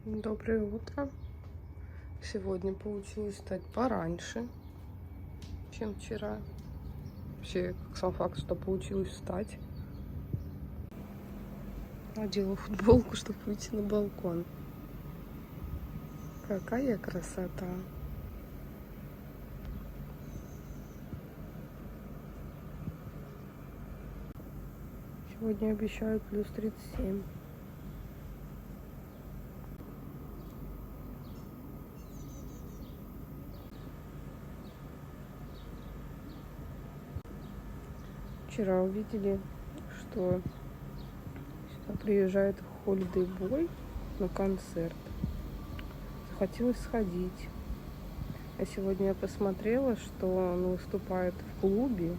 Доброе утро. Сегодня получилось встать пораньше, чем вчера. Вообще, как сам факт, что получилось встать. Надела футболку, чтобы выйти на балкон. Какая красота. Сегодня обещают плюс 37. Вчера увидели, что сюда приезжает Holiday Boy на концерт. Захотелось сходить. А сегодня я посмотрела, что он выступает в клубе,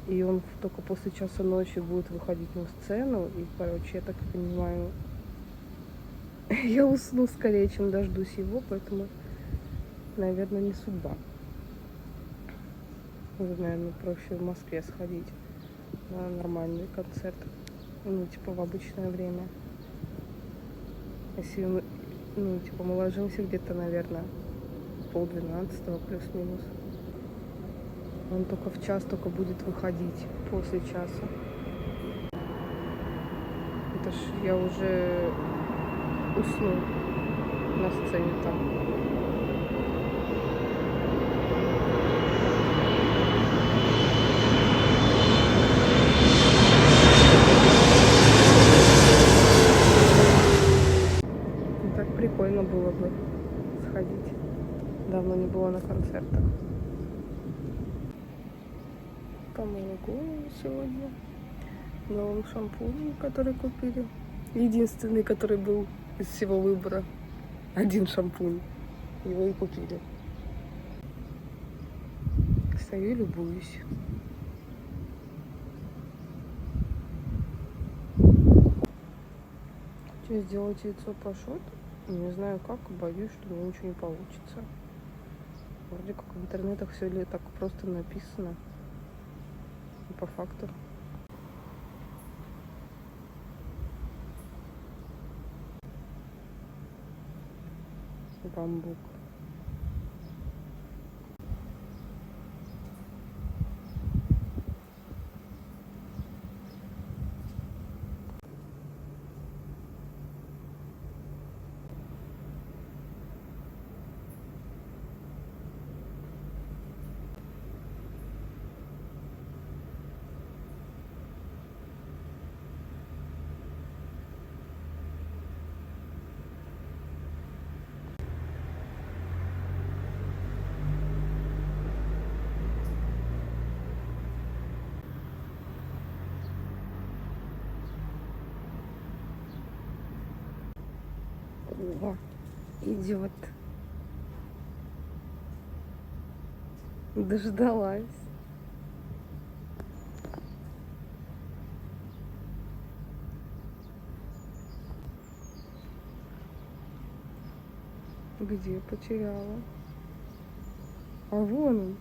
и он только после часа ночи будет выходить на сцену. И, короче, я так понимаю, я усну скорее, чем дождусь его, поэтому, наверное, не судьба. Уже, наверное, проще в Москве сходить на нормальный концерт. Ну, типа, в обычное время. Если мы, типа, мы ложимся где-то, наверное, 11:30 плюс-минус. Он только в час только будет выходить, после часа. Это ж я уже усну на сцене там. Так прикольно было бы сходить. Давно не было на концертах. Помыла голову сегодня новым шампунем, который купили. Единственный, который был из всего выбора. Один шампунь. Его и купили. Стою и любуюсь. Что, сделать яйцо пашот? Не знаю как, боюсь, что у меня ничего не получится. Вроде как в интернетах все ли так просто написано. И по факту. Бамбук. О, идет. Дождалась. Где потеряла? А вон он.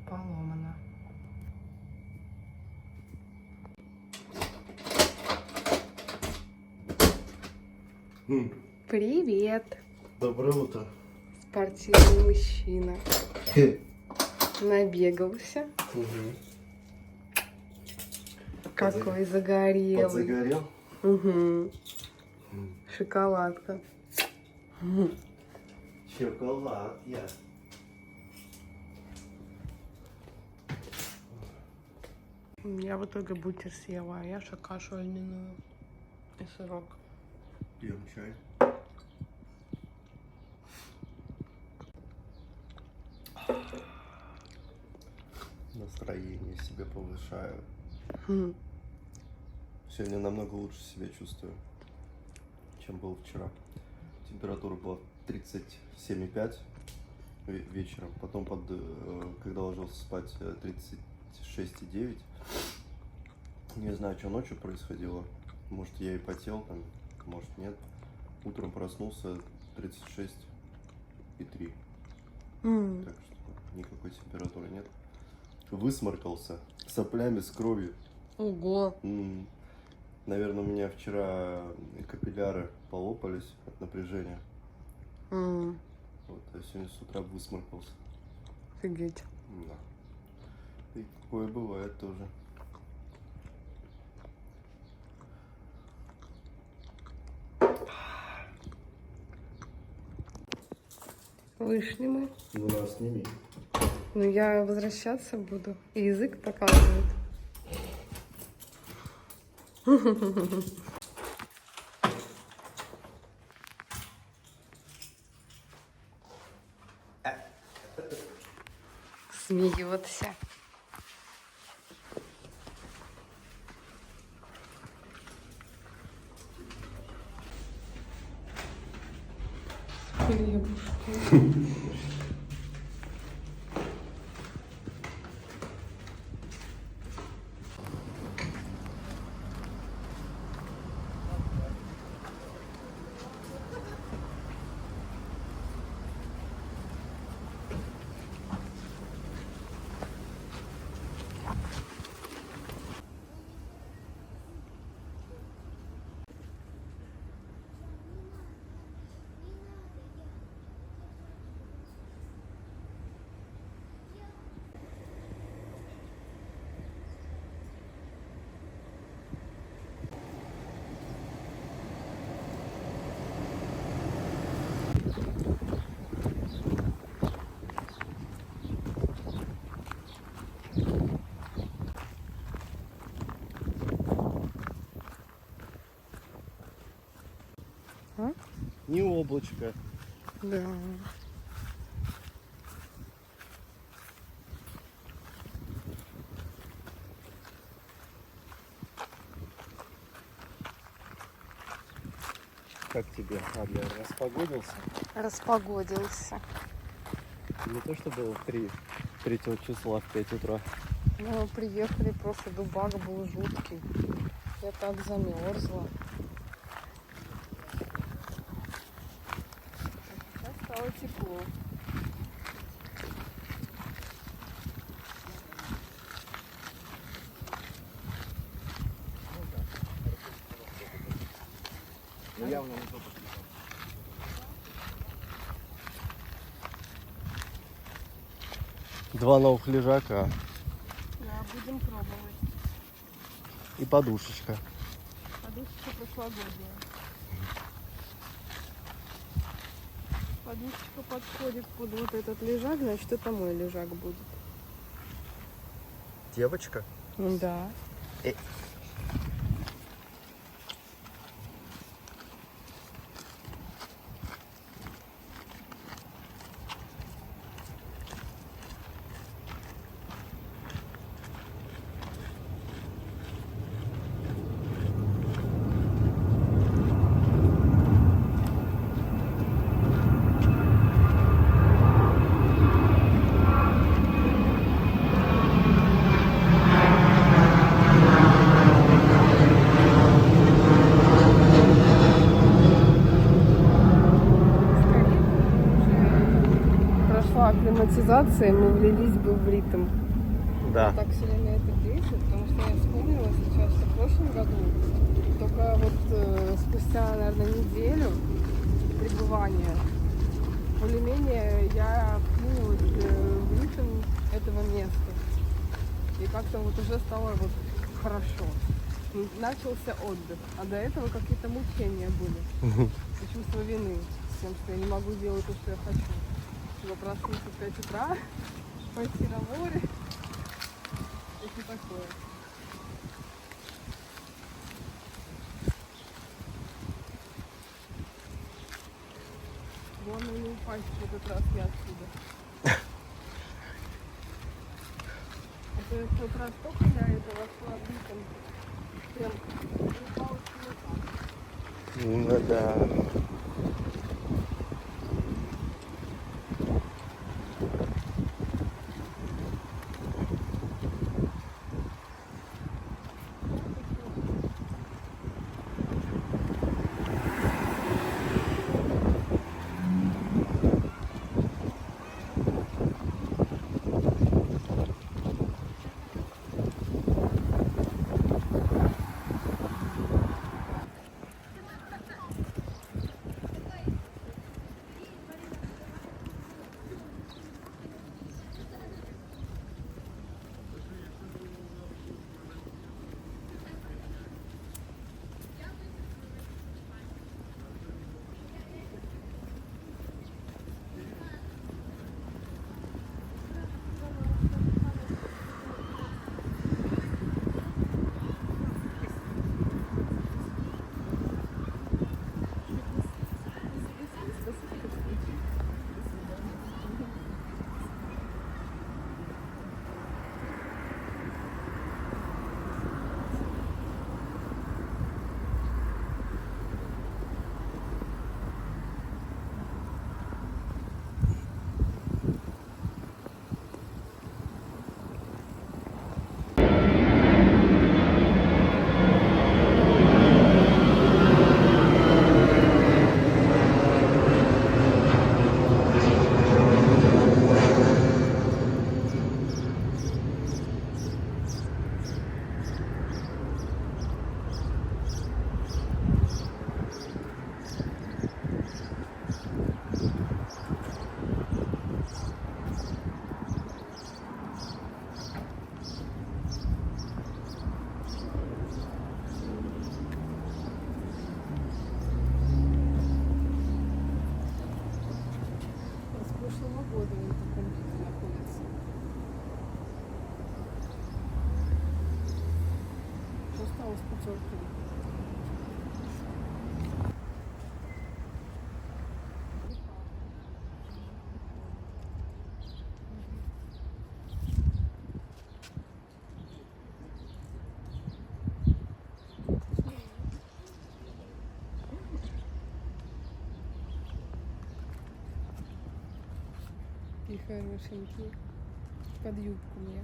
Поломана. Привет. Доброе утро. Спортивный мужчина. Набегался. Какой загорелый. Подзагорел? Угу. Шоколадка. Шоколад, я. Я в итоге бутер съела, а Яша кашу льняную и сырок. Пьем чай. Настроение себе повышаю. Хм. Сегодня намного лучше себя чувствую, чем был вчера. Температура была 37,5 вечером. Потом, когда ложился спать, 36,9. Не знаю, что ночью происходило. Может, я и потел там, может, нет. Утром проснулся 36,3. Так что никакой температуры нет. Высморкался соплями с кровью. Ого. Наверное, у меня вчера капилляры полопались от напряжения. Вот, а сегодня с утра высморкался. Офигеть. Да. И такое бывает тоже. Вышли мы. Ну, нас сними. Ну, я возвращаться буду. И язык показывает. Смеется. Хлебушки. А? Не облачко. Да. Как тебе, Адлер, распогодился? Распогодился. Не то, что было 3 числа в 5 утра. Мы приехали, просто дубак был жуткий. Я так замерзла. Сейчас стало тепло. Ну, явно не то. Два новых лежака Да, будем пробовать. и подушечка. Подушечка прошлогодняя. Подушечка подходит под вот этот лежак, значит, это мой лежак будет. Девочка? Да. Прошла акклиматизация, мы влились бы в ритм. Да. Так сильно меня это бесит, потому что я вспомнила сейчас, что в прошлом году, только вот спустя, наверное, неделю пребывания, более-менее я вклинилась в ритм этого места. И как-то вот уже стало вот хорошо. Начался отдых, а до этого какие-то мучения были. И чувство вины с тем, что я не могу делать то, что я хочу. Чтобы проснуться в 5 утра, пойти на море. И все такое. Главное не упасть в этот раз не отсюда. Я в тот раз только я этого шла битом. Прям упала с Ну да. года он в таком виде находится. Что осталось пятерка? И хорошенькие под юбку мне.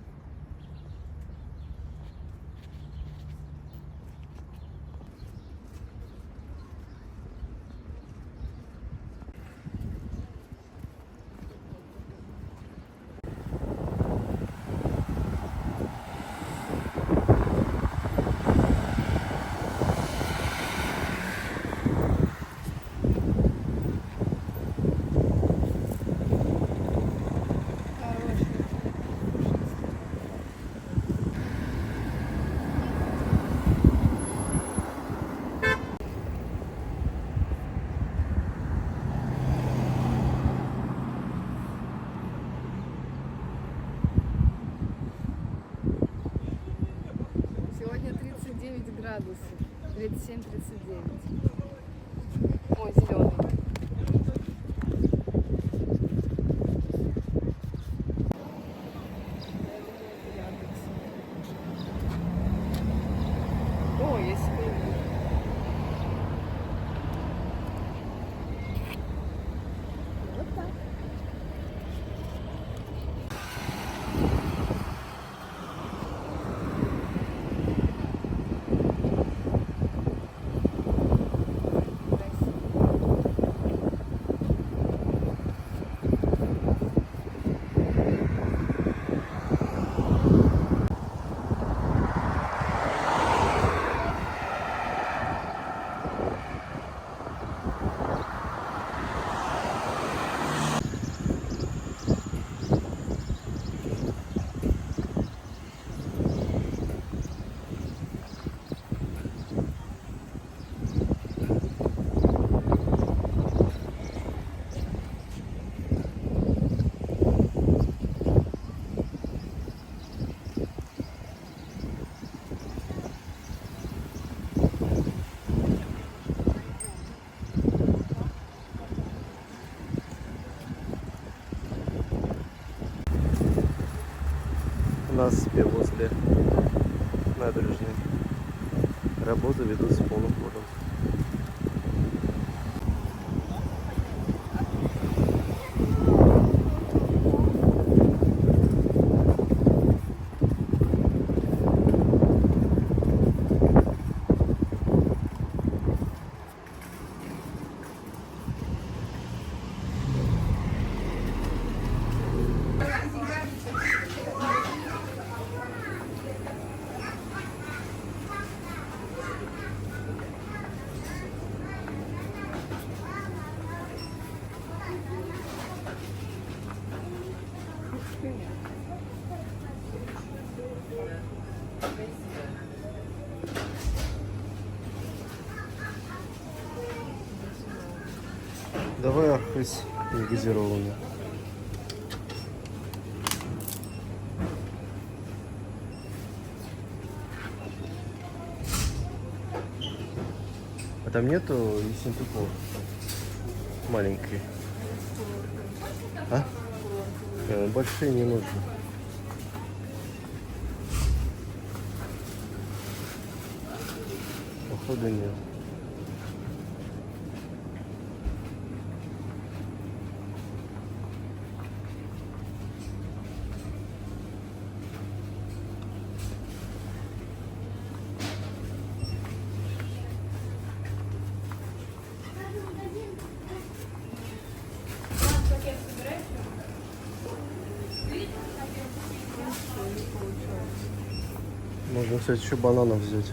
Сегодня 39 градусов, 37-39. Ой, зеленый. О, есть пыль. Вот так. насыпи возле набережной. Работы ведутся полным ходом. Давай архыз негазированный. А там нету ессентуков маленькой? А? Большие не нужны. Походу нет. Можно, кстати, еще бананов взять.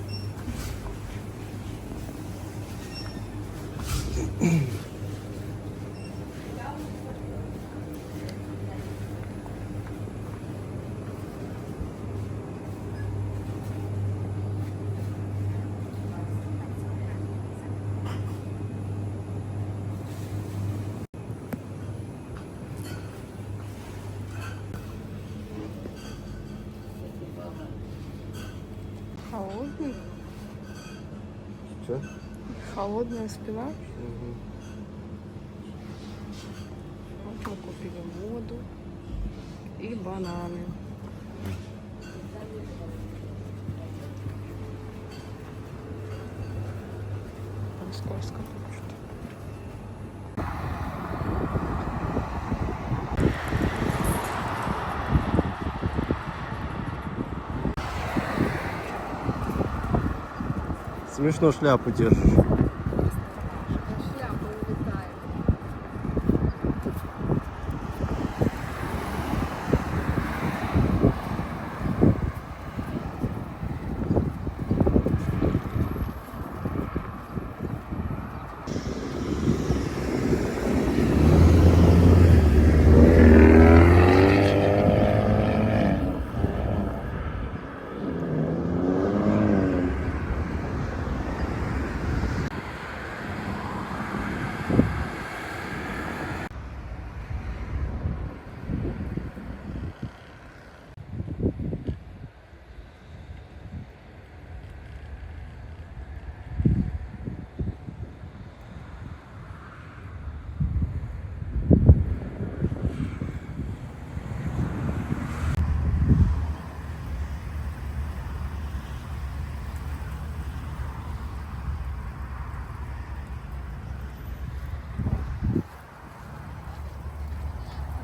Холодный? Что? Холодная спина. Угу. Вот мы купили воду и бананы. Там скользко тут что-то. Смешно шляпу держишь. Шляпа улетает.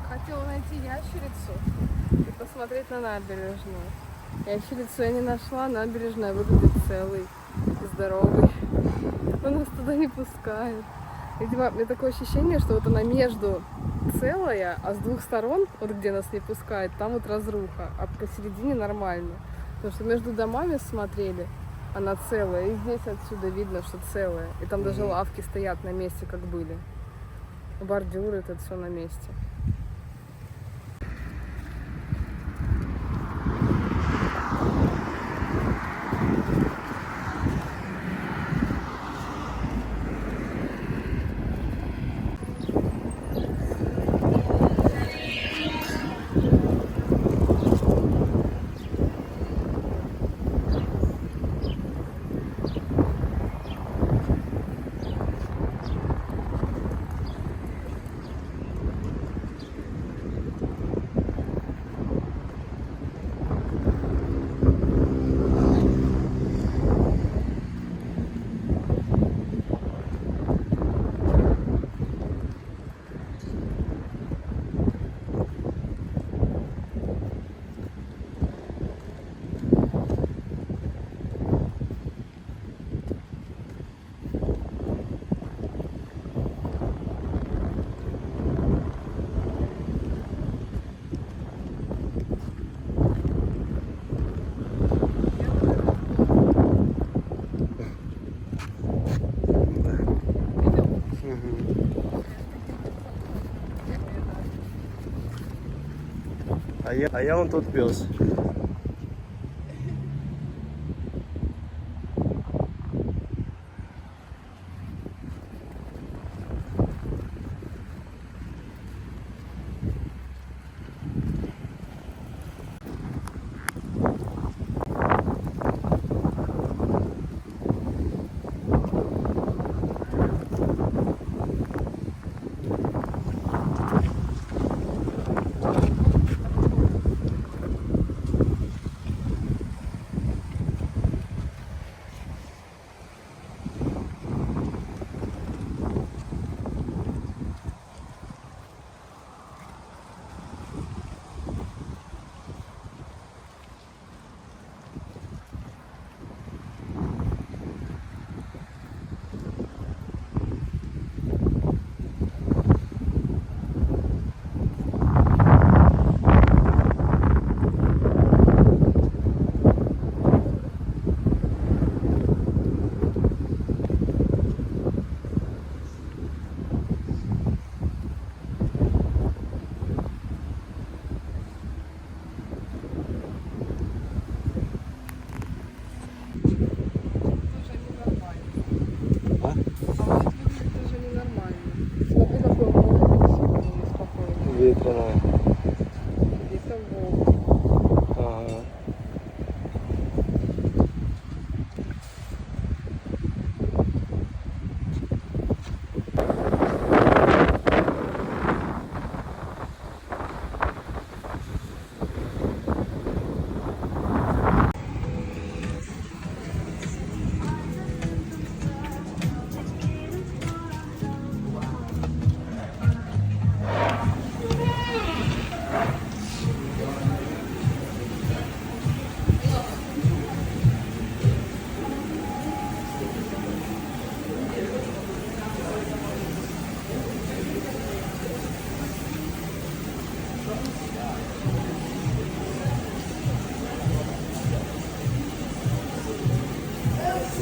Хотела найти ящерицу и посмотреть на набережную. Ящерицу я не нашла, набережная выглядит целой, здоровой. Но нас туда не пускают. Видимо, у меня такое ощущение, что вот она между целая, а с двух сторон, вот где нас не пускают, там вот разруха, а посередине нормально. Потому что между домами смотрели, она целая, и здесь отсюда видно, что целая. И там даже лавки стоят на месте, как были. Бордюры, это все на месте. А я вон тот пес. А? А вот выглядит тоже ненормально. Смотри, какой волк агрессивный и спокойный. Ветреная. Это волк. Ага.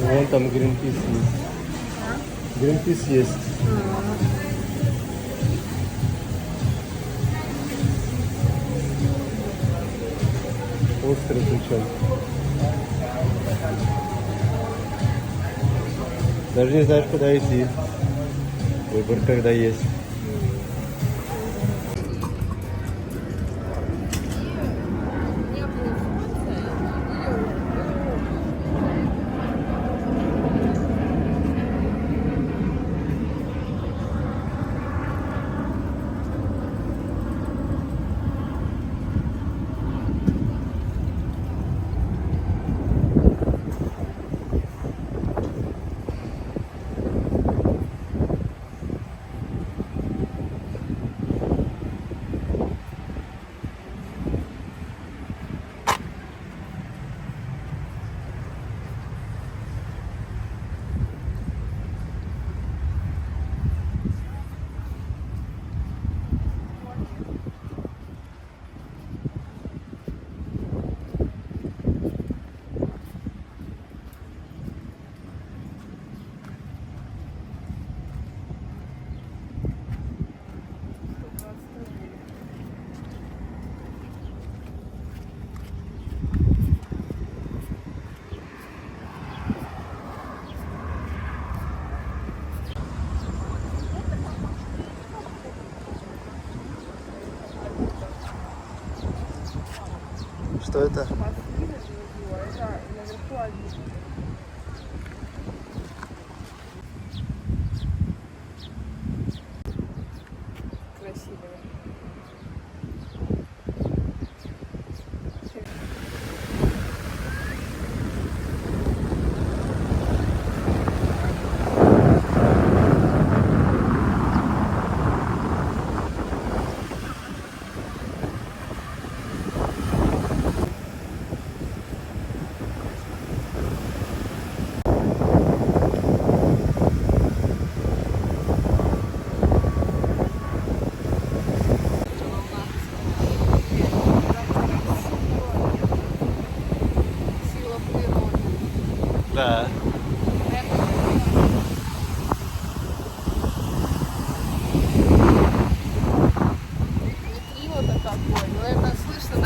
Вон там Гринпис есть. Гринпис есть. Острый причем. Даже не знаешь, куда идти. Выбор когда есть. Что это? Это наверху один. Красивая. Да. Не климата такой, но это слышно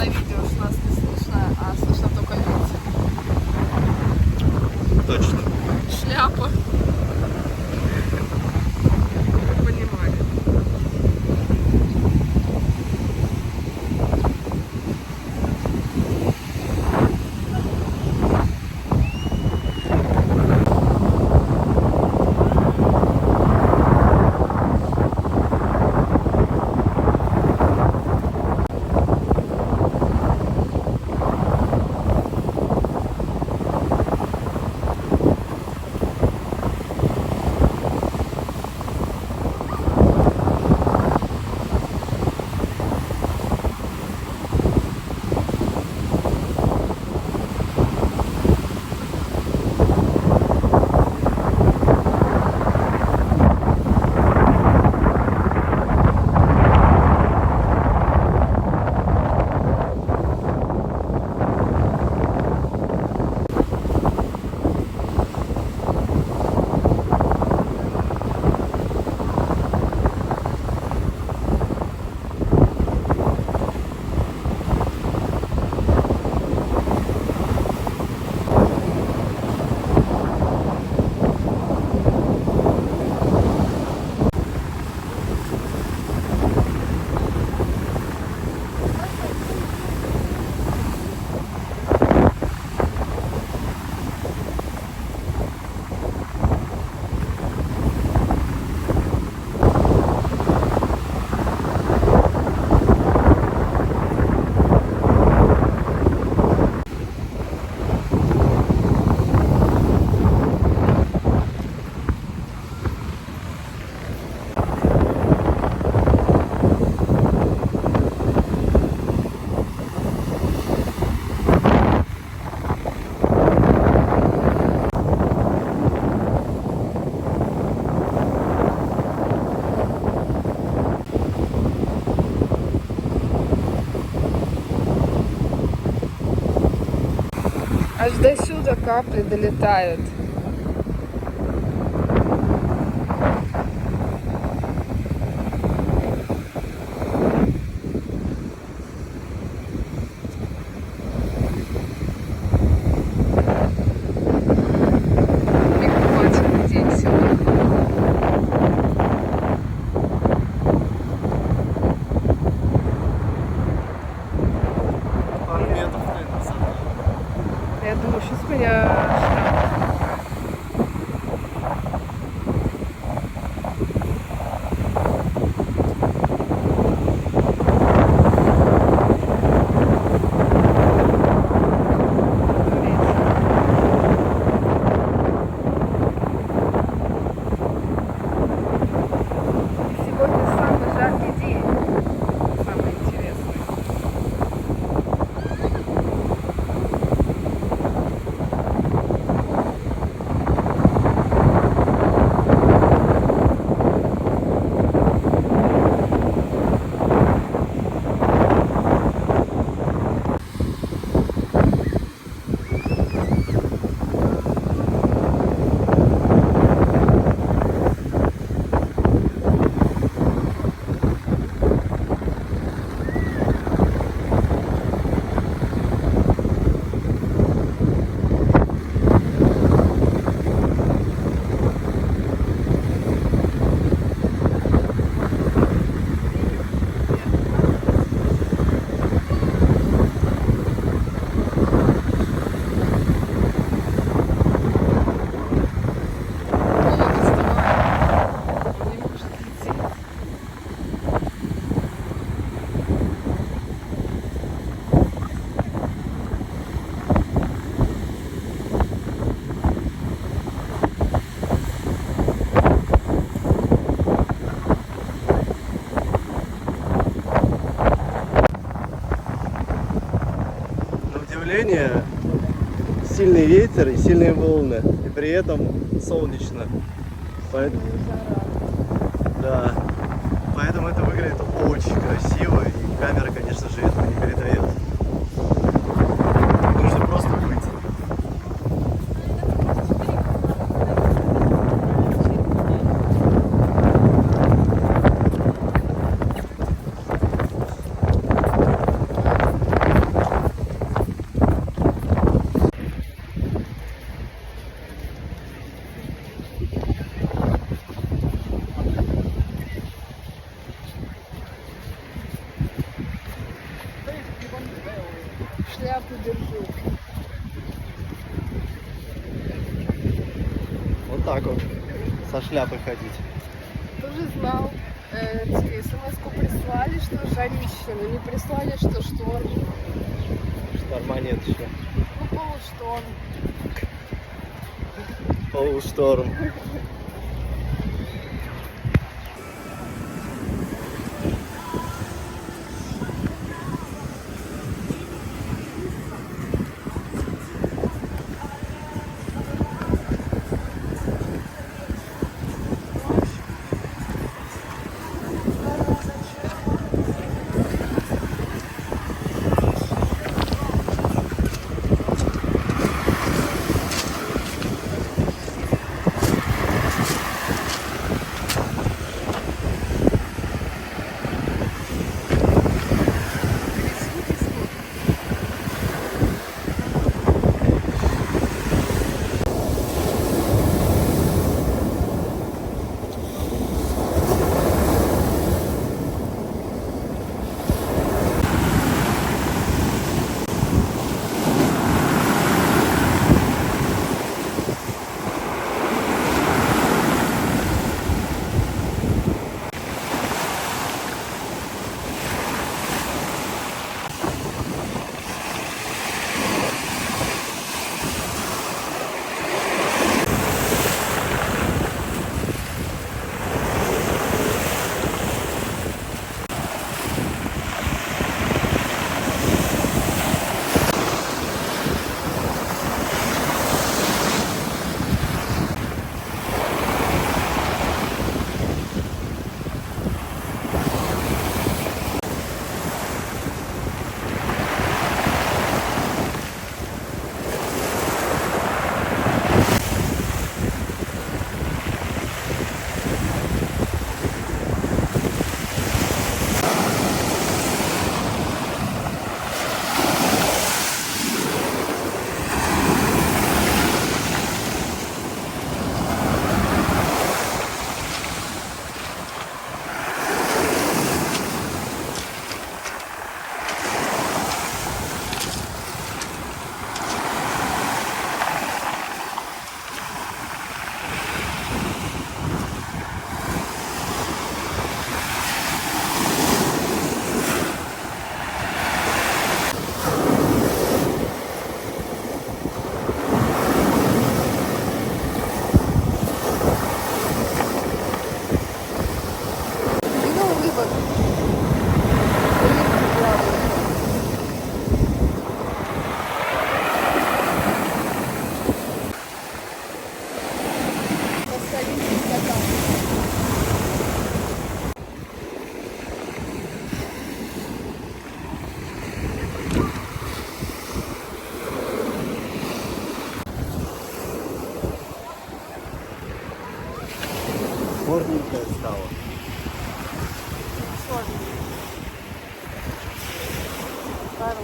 Аж до сюда капли долетают. Не хватит людей сегодня. Пару метров, наверное, высота. Я думаю, сейчас меня шляпа. Сегодня самый жаркий день. Самый интересный. На удивление, сильный ветер и сильные волны. И при этом солнечно. Поэтому, да. Поэтому это выглядит очень красиво. И камера, конечно же, этого не передает. Нужно просто быть. Шляпу держу. Вот так вот. Со шляпой ходить. Тоже знал. Тебе смс-ку прислали, что жарище, но не прислали, что шторм. Шторма нет еще. Ну, полушторм. Полушторм.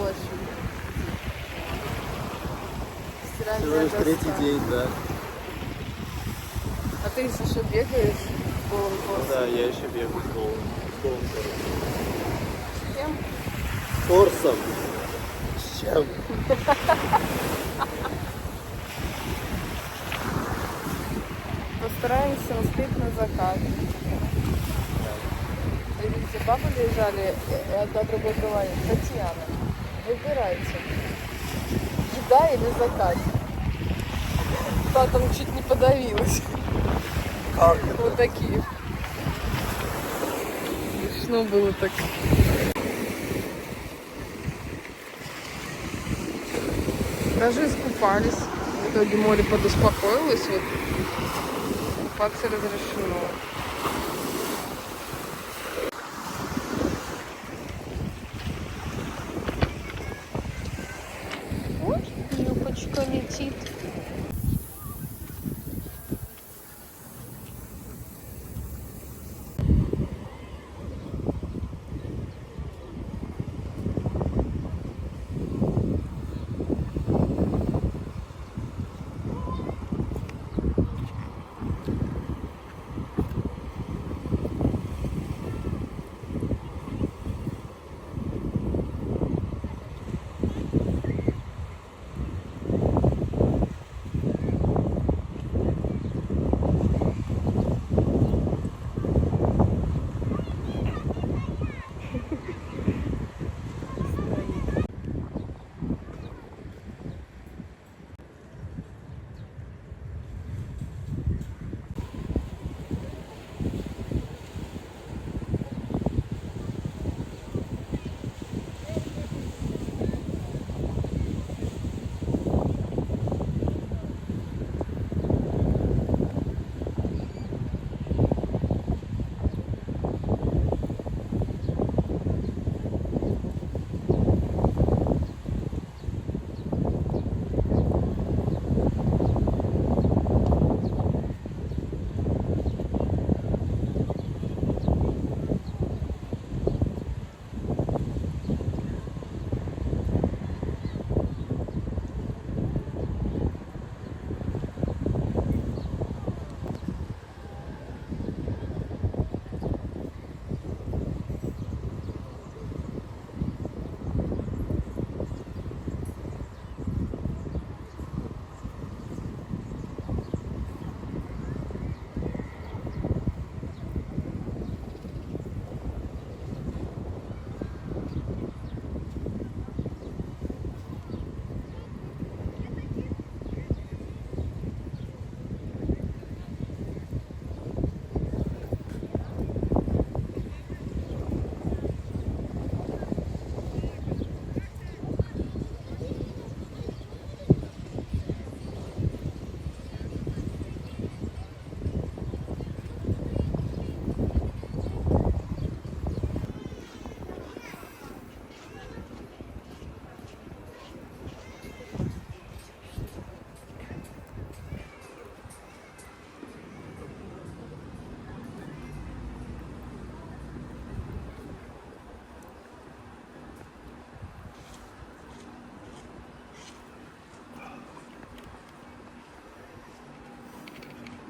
очень. Всего Стиральная лишь третий доска. день, да. А ты если что бегаешь голым Ну торсом? да, я еще бегаю с голым торсом. С кем? Торсом? С чем? Постараемся успеть на закат. И видите, бабы лежали, и одна другой говорит: Татьяна, выбирайте, еда или закат. Та там чуть не подавилась. Как Вот такие. Смешно было так. Даже искупались. В итоге море подуспокоилось. Вот купаться разрешено. Ой, юбочка летит.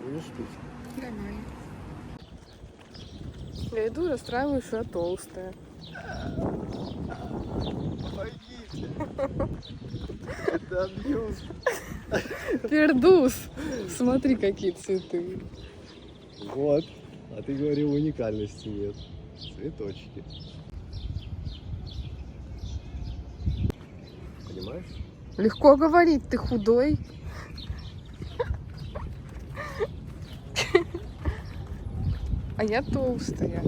Будешь пить? Давай. Я иду, расстраиваюсь, что я толстая. Помогите! Это абьюз. Пердус! Смотри, какие цветы. Вот. А ты говорил, уникальности нет. Цветочки. Понимаешь? Легко говорить, ты худой. А я толстая.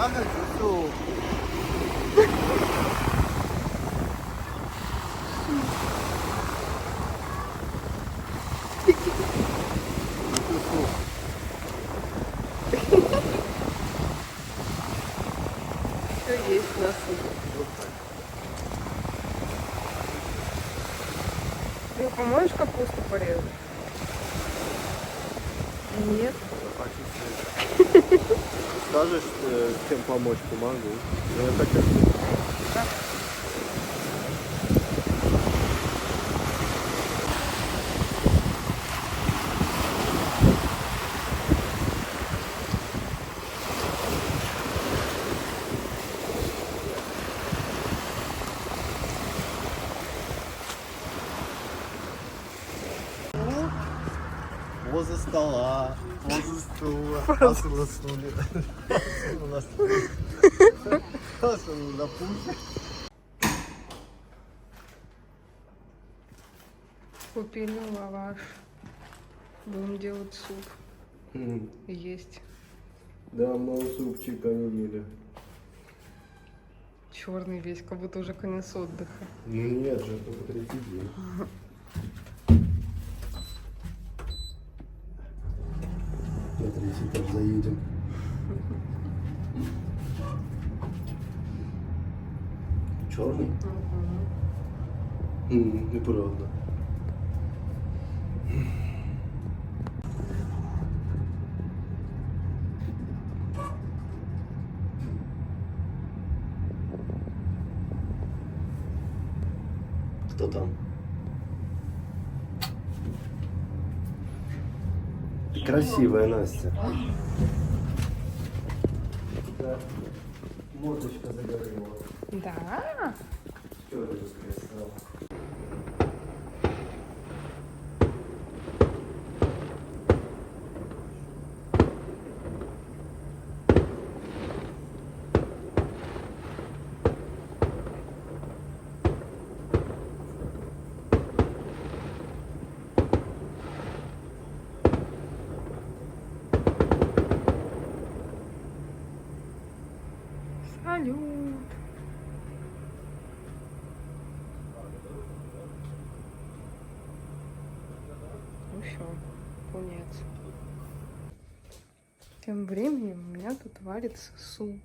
Я хочу суп. Хочу суп. Все есть на суп. Ты поможешь капусту порезать? Нет. Скажешь, чем помочь, помогу. Но я хочу суп. Возле стола, возле стула, асула стуле. Асула на пузе. Купили лаваш. Будем делать суп. Есть. Да, много супчика не ели. Черный весь, как будто уже конец отдыха. Ну нет же, только третий день. На третий этаж заедем. Черный? Неправда. Кто там? Ты красивая, Настя. Да. Мордочка загорела. Да? Что это за красава? Салют. Ну все, конец. Тем временем у меня тут варится суп.